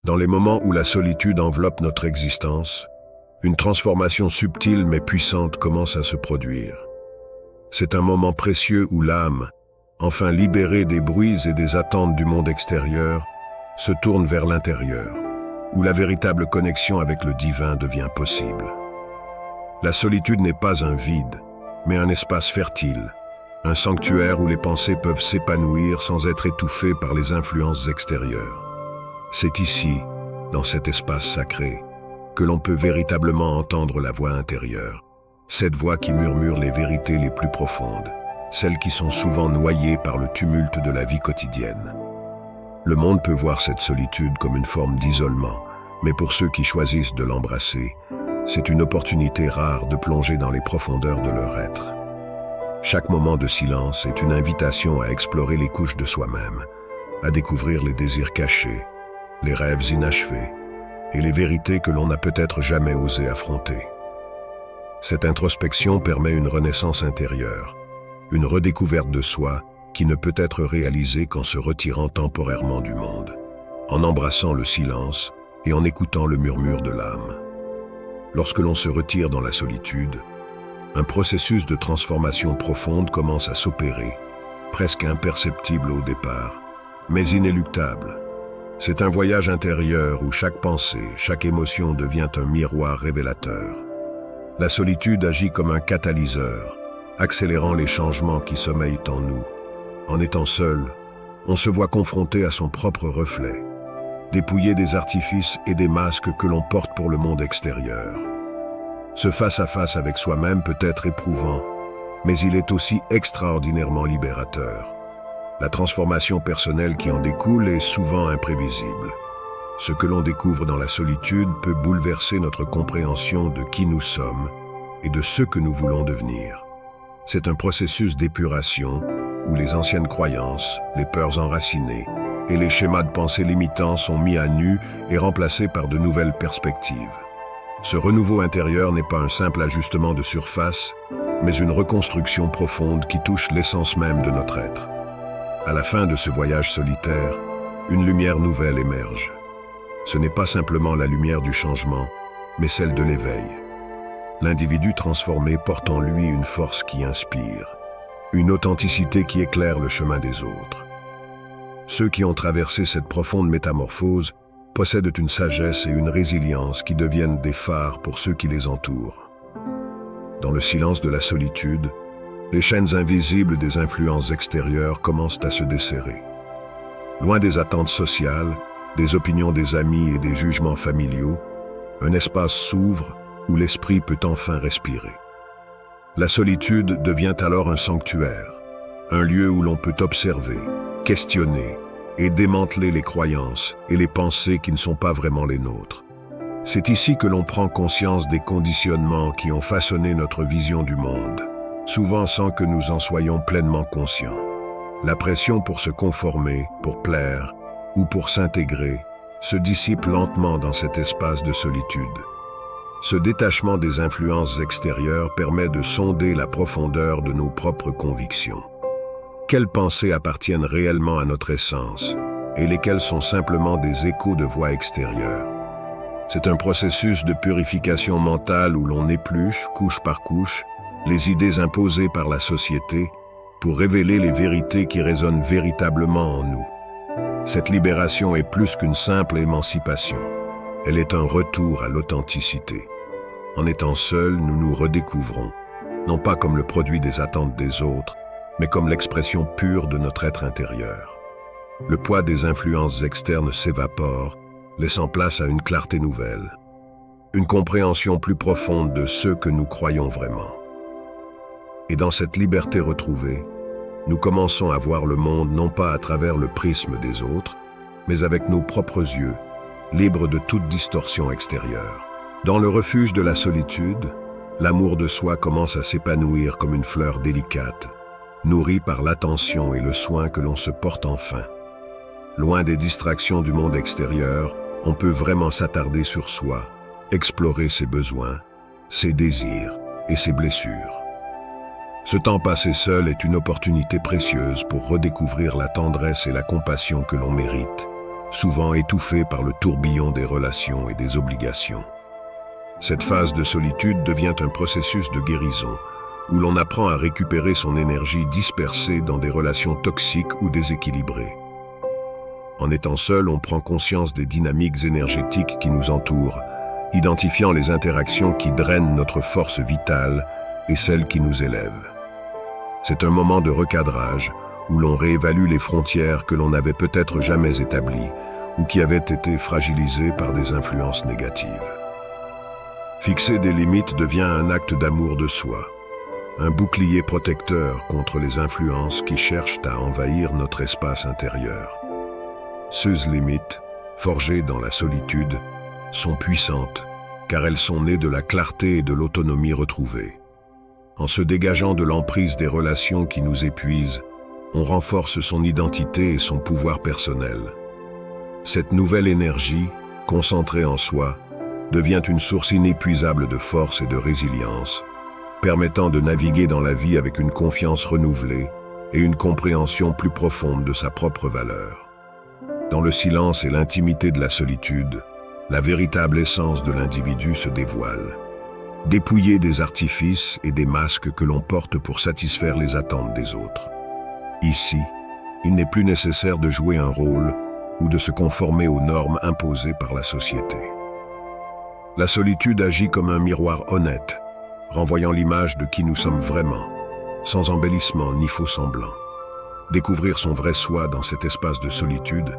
Dans les moments où la solitude enveloppe notre existence, une transformation subtile mais puissante commence à se produire. C'est un moment précieux où l'âme, enfin libérée des bruits et des attentes du monde extérieur, se tourne vers l'intérieur, où la véritable connexion avec le divin devient possible. La solitude n'est pas un vide, mais un espace fertile, un sanctuaire où les pensées peuvent s'épanouir sans être étouffées par les influences extérieures. C'est ici, dans cet espace sacré, que l'on peut véritablement entendre la voix intérieure, cette voix qui murmure les vérités les plus profondes, celles qui sont souvent noyées par le tumulte de la vie quotidienne. Le monde peut voir cette solitude comme une forme d'isolement, mais pour ceux qui choisissent de l'embrasser, c'est une opportunité rare de plonger dans les profondeurs de leur être. Chaque moment de silence est une invitation à explorer les couches de soi-même, à découvrir les désirs cachés, les rêves inachevés et les vérités que l'on n'a peut-être jamais osé affronter. Cette introspection permet une renaissance intérieure, une redécouverte de soi qui ne peut être réalisée qu'en se retirant temporairement du monde, en embrassant le silence et en écoutant le murmure de l'âme. Lorsque l'on se retire dans la solitude, un processus de transformation profonde commence à s'opérer, presque imperceptible au départ, mais inéluctable. C'est un voyage intérieur où chaque pensée, chaque émotion devient un miroir révélateur. La solitude agit comme un catalyseur, accélérant les changements qui sommeillent en nous. En étant seul, on se voit confronté à son propre reflet, dépouillé des artifices et des masques que l'on porte pour le monde extérieur. Ce face-à-face avec soi-même peut être éprouvant, mais il est aussi extraordinairement libérateur. La transformation personnelle qui en découle est souvent imprévisible. Ce que l'on découvre dans la solitude peut bouleverser notre compréhension de qui nous sommes et de ce que nous voulons devenir. C'est un processus d'épuration où les anciennes croyances, les peurs enracinées et les schémas de pensée limitants sont mis à nu et remplacés par de nouvelles perspectives. Ce renouveau intérieur n'est pas un simple ajustement de surface, mais une reconstruction profonde qui touche l'essence même de notre être. À la fin de ce voyage solitaire, une lumière nouvelle émerge. Ce n'est pas simplement la lumière du changement, mais celle de l'éveil. L'individu transformé porte en lui une force qui inspire, une authenticité qui éclaire le chemin des autres. Ceux qui ont traversé cette profonde métamorphose possèdent une sagesse et une résilience qui deviennent des phares pour ceux qui les entourent. Dans le silence de la solitude, les chaînes invisibles des influences extérieures commencent à se desserrer. Loin des attentes sociales, des opinions des amis et des jugements familiaux, un espace s'ouvre où l'esprit peut enfin respirer. La solitude devient alors un sanctuaire, un lieu où l'on peut observer, questionner et démanteler les croyances et les pensées qui ne sont pas vraiment les nôtres. C'est ici que l'on prend conscience des conditionnements qui ont façonné notre vision du monde, souvent sans que nous en soyons pleinement conscients. La pression pour se conformer, pour plaire ou pour s'intégrer se dissipe lentement dans cet espace de solitude. Ce détachement des influences extérieures permet de sonder la profondeur de nos propres convictions. Quelles pensées appartiennent réellement à notre essence et lesquelles sont simplement des échos de voix extérieures? C'est un processus de purification mentale où l'on épluche, couche par couche, les idées imposées par la société pour révéler les vérités qui résonnent véritablement en nous. Cette libération est plus qu'une simple émancipation. Elle est un retour à l'authenticité. En étant seuls, nous nous redécouvrons, non pas comme le produit des attentes des autres, mais comme l'expression pure de notre être intérieur. Le poids des influences externes s'évapore, laissant place à une clarté nouvelle, une compréhension plus profonde de ce que nous croyons vraiment. Et dans cette liberté retrouvée, nous commençons à voir le monde non pas à travers le prisme des autres, mais avec nos propres yeux, libres de toute distorsion extérieure. Dans le refuge de la solitude, l'amour de soi commence à s'épanouir comme une fleur délicate, nourrie par l'attention et le soin que l'on se porte enfin. Loin des distractions du monde extérieur, on peut vraiment s'attarder sur soi, explorer ses besoins, ses désirs et ses blessures. Ce temps passé seul est une opportunité précieuse pour redécouvrir la tendresse et la compassion que l'on mérite, souvent étouffés par le tourbillon des relations et des obligations. Cette phase de solitude devient un processus de guérison, où l'on apprend à récupérer son énergie dispersée dans des relations toxiques ou déséquilibrées. En étant seul, on prend conscience des dynamiques énergétiques qui nous entourent, identifiant les interactions qui drainent notre force vitale et celles qui nous élèvent. C'est un moment de recadrage où l'on réévalue les frontières que l'on n'avait peut-être jamais établies ou qui avaient été fragilisées par des influences négatives. Fixer des limites devient un acte d'amour de soi, un bouclier protecteur contre les influences qui cherchent à envahir notre espace intérieur. Ces limites, forgées dans la solitude, sont puissantes, car elles sont nées de la clarté et de l'autonomie retrouvée. En se dégageant de l'emprise des relations qui nous épuisent, on renforce son identité et son pouvoir personnel. Cette nouvelle énergie, concentrée en soi, devient une source inépuisable de force et de résilience, permettant de naviguer dans la vie avec une confiance renouvelée et une compréhension plus profonde de sa propre valeur. Dans le silence et l'intimité de la solitude, la véritable essence de l'individu se dévoile. Dépouillé des artifices et des masques que l'on porte pour satisfaire les attentes des autres. Ici, il n'est plus nécessaire de jouer un rôle ou de se conformer aux normes imposées par la société. La solitude agit comme un miroir honnête, renvoyant l'image de qui nous sommes vraiment, sans embellissement ni faux semblant. Découvrir son vrai soi dans cet espace de solitude,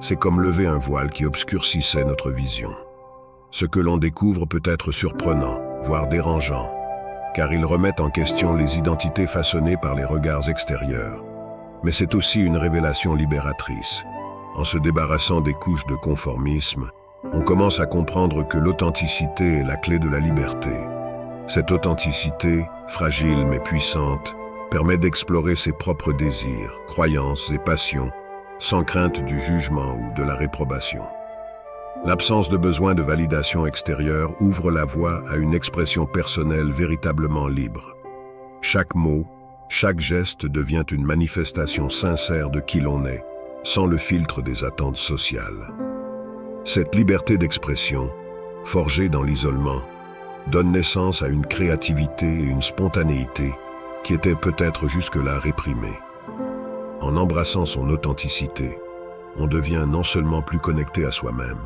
c'est comme lever un voile qui obscurcissait notre vision. Ce que l'on découvre peut être surprenant, voire dérangeant, car il remet en question les identités façonnées par les regards extérieurs. Mais c'est aussi une révélation libératrice. En se débarrassant des couches de conformisme, on commence à comprendre que l'authenticité est la clé de la liberté. Cette authenticité, fragile mais puissante, permet d'explorer ses propres désirs, croyances et passions, sans crainte du jugement ou de la réprobation. L'absence de besoin de validation extérieure ouvre la voie à une expression personnelle véritablement libre. Chaque mot, chaque geste devient une manifestation sincère de qui l'on est, sans le filtre des attentes sociales. Cette liberté d'expression, forgée dans l'isolement, donne naissance à une créativité et une spontanéité qui étaient peut-être jusque-là réprimées. En embrassant son authenticité, on devient non seulement plus connecté à soi-même,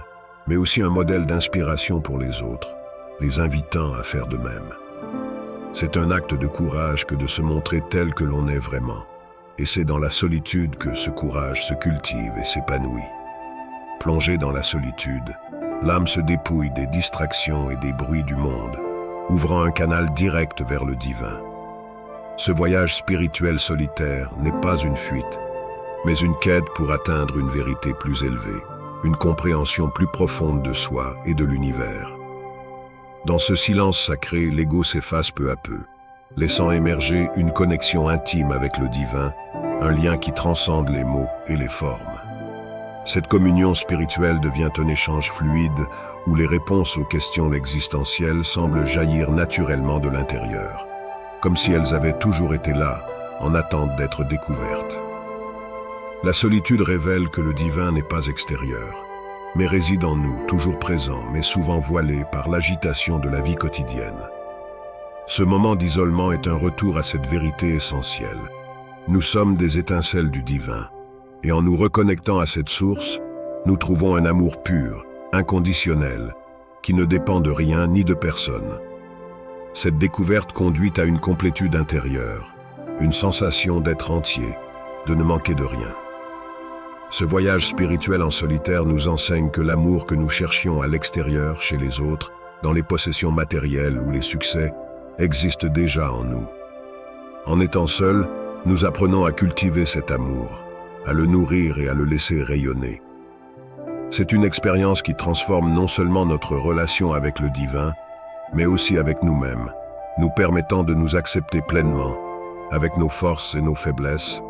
mais aussi un modèle d'inspiration pour les autres, les invitant à faire de même. C'est un acte de courage que de se montrer tel que l'on est vraiment, et c'est dans la solitude que ce courage se cultive et s'épanouit. Plongée dans la solitude, l'âme se dépouille des distractions et des bruits du monde, ouvrant un canal direct vers le divin. Ce voyage spirituel solitaire n'est pas une fuite, mais une quête pour atteindre une vérité plus élevée, une compréhension plus profonde de soi et de l'univers. Dans ce silence sacré, l'ego s'efface peu à peu, laissant émerger une connexion intime avec le divin, un lien qui transcende les mots et les formes. Cette communion spirituelle devient un échange fluide où les réponses aux questions existentielles semblent jaillir naturellement de l'intérieur, comme si elles avaient toujours été là, en attente d'être découvertes. La solitude révèle que le divin n'est pas extérieur, mais réside en nous, toujours présent, mais souvent voilé par l'agitation de la vie quotidienne. Ce moment d'isolement est un retour à cette vérité essentielle. Nous sommes des étincelles du divin, et en nous reconnectant à cette source, nous trouvons un amour pur, inconditionnel, qui ne dépend de rien ni de personne. Cette découverte conduit à une complétude intérieure, une sensation d'être entier, de ne manquer de rien. Ce voyage spirituel en solitaire nous enseigne que l'amour que nous cherchions à l'extérieur, chez les autres, dans les possessions matérielles ou les succès, existe déjà en nous. En étant seuls, nous apprenons à cultiver cet amour, à le nourrir et à le laisser rayonner. C'est une expérience qui transforme non seulement notre relation avec le divin, mais aussi avec nous-mêmes, nous permettant de nous accepter pleinement, avec nos forces et nos faiblesses,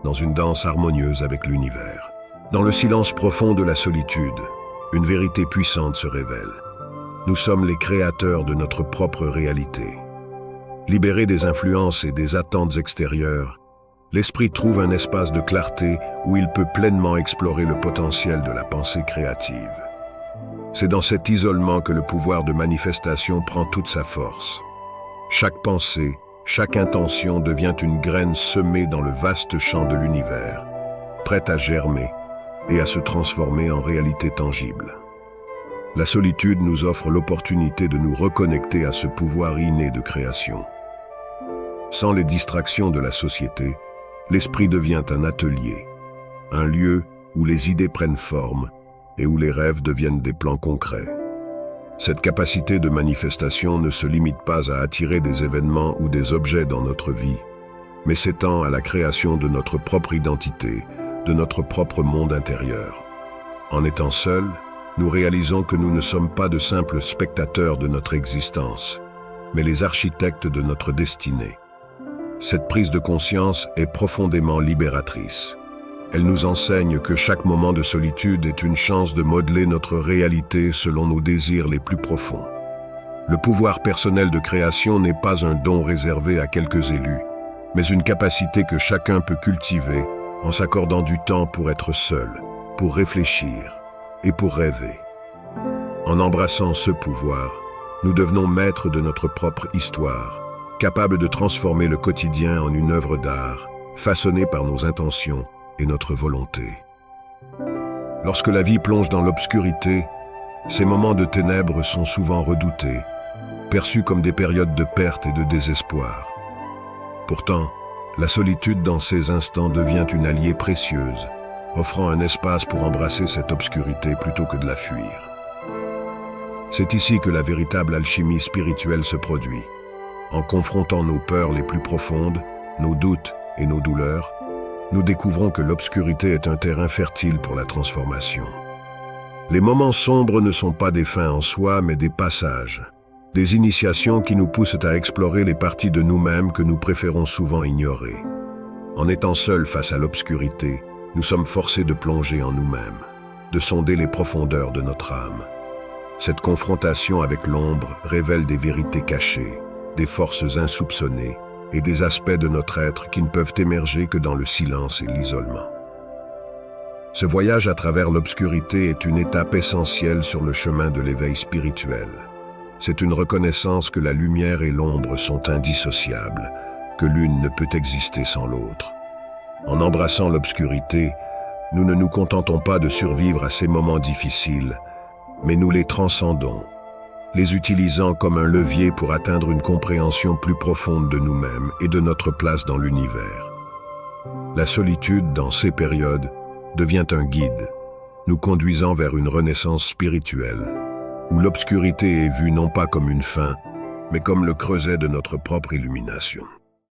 dans une danse harmonieuse avec l'univers. Dans le silence profond de la solitude, une vérité puissante se révèle. Nous sommes les créateurs de notre propre réalité. Libérés des influences et des attentes extérieures, l'esprit trouve un espace de clarté où il peut pleinement explorer le potentiel de la pensée créative. C'est dans cet isolement que le pouvoir de manifestation prend toute sa force. Chaque pensée, chaque intention devient une graine semée dans le vaste champ de l'univers, prête à germer et à se transformer en réalité tangible. La solitude nous offre l'opportunité de nous reconnecter à ce pouvoir inné de création. Sans les distractions de la société, l'esprit devient un atelier, un lieu où les idées prennent forme et où les rêves deviennent des plans concrets. Cette capacité de manifestation ne se limite pas à attirer des événements ou des objets dans notre vie, mais s'étend à la création de notre propre identité, de notre propre monde intérieur. En étant seuls, nous réalisons que nous ne sommes pas de simples spectateurs de notre existence, mais les architectes de notre destinée. Cette prise de conscience est profondément libératrice. Elle nous enseigne que chaque moment de solitude est une chance de modeler notre réalité selon nos désirs les plus profonds. Le pouvoir personnel de création n'est pas un don réservé à quelques élus, mais une capacité que chacun peut cultiver en s'accordant du temps pour être seul, pour réfléchir et pour rêver. En embrassant ce pouvoir, nous devenons maîtres de notre propre histoire, capables de transformer le quotidien en une œuvre d'art, façonnée par nos intentions et notre volonté. Lorsque la vie plonge dans l'obscurité, ces moments de ténèbres sont souvent redoutés, perçus comme des périodes de perte et de désespoir. Pourtant, la solitude dans ces instants devient une alliée précieuse, offrant un espace pour embrasser cette obscurité plutôt que de la fuir. C'est ici que la véritable alchimie spirituelle se produit. En confrontant nos peurs les plus profondes, nos doutes et nos douleurs, nous découvrons que l'obscurité est un terrain fertile pour la transformation. Les moments sombres ne sont pas des fins en soi, mais des passages, des initiations qui nous poussent à explorer les parties de nous-mêmes que nous préférons souvent ignorer. En étant seuls face à l'obscurité, nous sommes forcés de plonger en nous-mêmes, de sonder les profondeurs de notre âme. Cette confrontation avec l'ombre révèle des vérités cachées, des forces insoupçonnées et des aspects de notre être qui ne peuvent émerger que dans le silence et l'isolement. Ce voyage à travers l'obscurité est une étape essentielle sur le chemin de l'éveil spirituel. C'est une reconnaissance que la lumière et l'ombre sont indissociables, que l'une ne peut exister sans l'autre. En embrassant l'obscurité, nous ne nous contentons pas de survivre à ces moments difficiles, mais nous les transcendons, les utilisant comme un levier pour atteindre une compréhension plus profonde de nous-mêmes et de notre place dans l'univers. La solitude, dans ces périodes, devient un guide, nous conduisant vers une renaissance spirituelle, où l'obscurité est vue non pas comme une fin, mais comme le creuset de notre propre illumination.